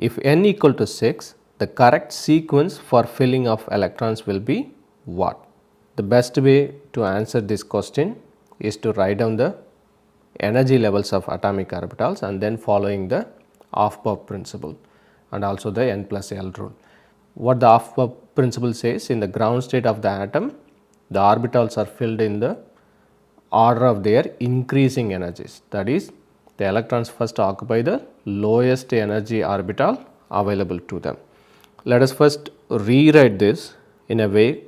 If n equal to 6, the correct sequence for filling of electrons will be what? The best way to answer this question is to write down the energy levels of atomic orbitals and then following the Aufbau principle and also the n plus L rule. What the Aufbau principle says, in the ground state of the atom, the orbitals are filled in the order of their increasing energies. That is, the electrons first occupy the lowest energy orbital available to them. Let us first rewrite this in a way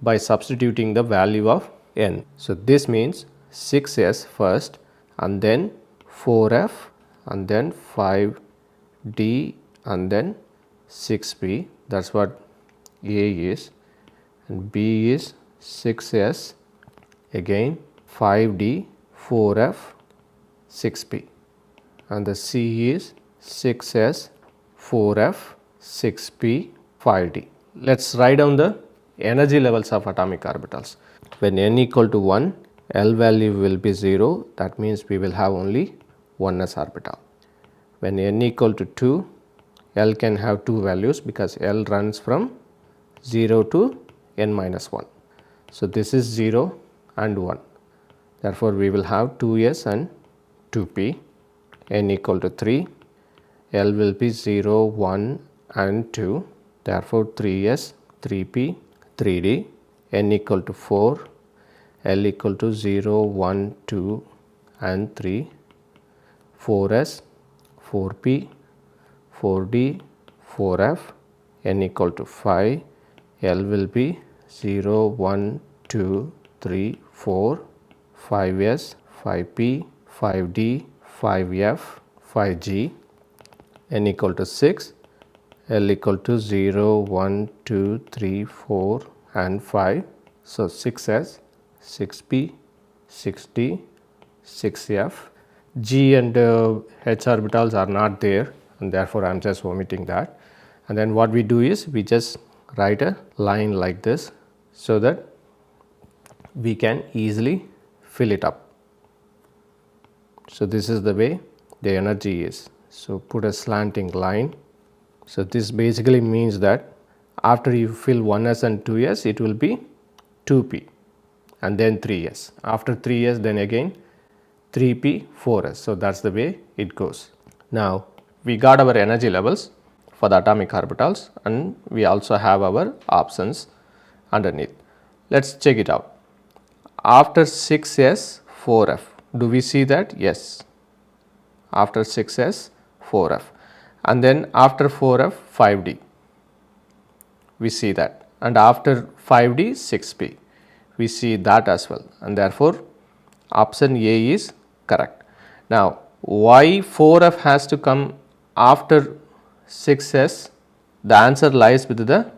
by substituting the value of n. So, this means 6s first and then 4f and then 5d and then 6p, that is what A is, and B is 6s again 5d 4f 6p, and the C is 6s 4f 6p 5d. Let us write down the energy levels of atomic orbitals. When n equal to 1, L value will be 0, that means we will have only 1s orbital. When n equal to 2, L can have two values because L runs from 0 to n minus 1. So, this is 0 and 1. Therefore, we will have 2s and 2p. N equal to 3, L will be 0, 1 and 2. Therefore, 3s, 3p, 3d. N equal to 4, L equal to 0, 1, 2 and 3. 4s, 4p, 4d, 4f. N equal to 5, L will be 0, 1, 2, 3, 4, 5s, 5p, 5d, 5f, 5g. N equal to 6, L equal to 0, 1, 2, 3, 4 and 5. So, 6s, 6p, 6d, 6f. G and H orbitals are not there, and therefore, I am just omitting that. And then what we do is we just write a line like this so that we can easily fill it up. So, this is the way the energy is. So, put a slanting line. So, this basically means that after you fill 1s and 2s, it will be 2p and then 3s. After 3s, then again 3p, 4s. So, that is the way it goes. Now, we got our energy levels for the atomic orbitals and we also have our options underneath. Let us check it out. After 6s, 4f, do we see that? Yes. After 6s, 4f, and then after 4f, 5d, we see that, and after 5d, 6p, we see that as well, and therefore, option A is correct. Now, why 4f has to come after 6s? The answer lies with the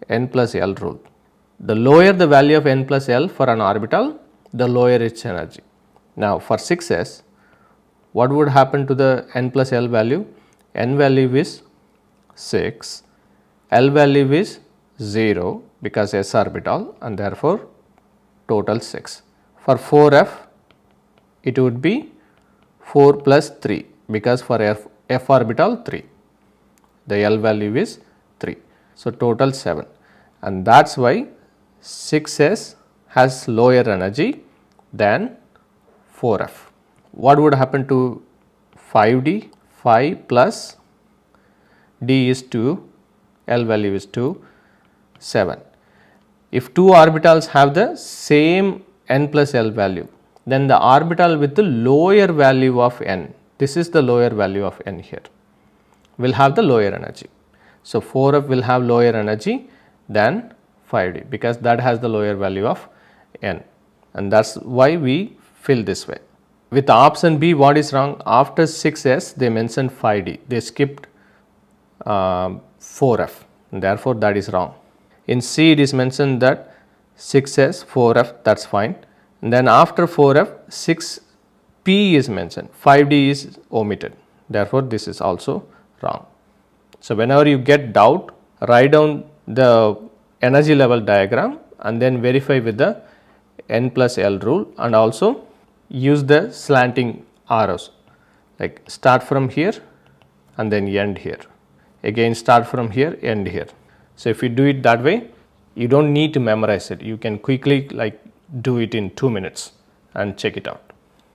n plus L rule. The lower the value of n plus L for an orbital, the lower its energy. Now, for 6s, what would happen to the n plus L value? N value is 6, L value is 0 because s orbital, and therefore, total 6. For 4f, it would be 4 plus 3 because for f orbital 3, the L value is 3. So, total 7, and that is why 6s has lower energy than 4f. What would happen to 5d? 5 plus d is 2, L value is 2, 7. If two orbitals have the same n plus L value, then the orbital with the lower value of n, this is the lower value of n here, will have the lower energy. So, 4f will have lower energy than 5d because that has the lower value of n, and that is why we fill this way. With option B, what is wrong? After 6s, they mentioned 5d, they skipped 4f, and therefore, that is wrong. In C, it is mentioned that 6s, 4f, that is fine. And then after 4f, 6p is mentioned, 5d is omitted, therefore, this is also wrong. So, whenever you get doubt, write down the energy level diagram and then verify with the n plus L rule, and also use the slanting arrows, like start from here and then end here. Again start from here, end here. So if you do it that way, you don't need to memorize it. You can quickly like do it in 2 minutes and check it out.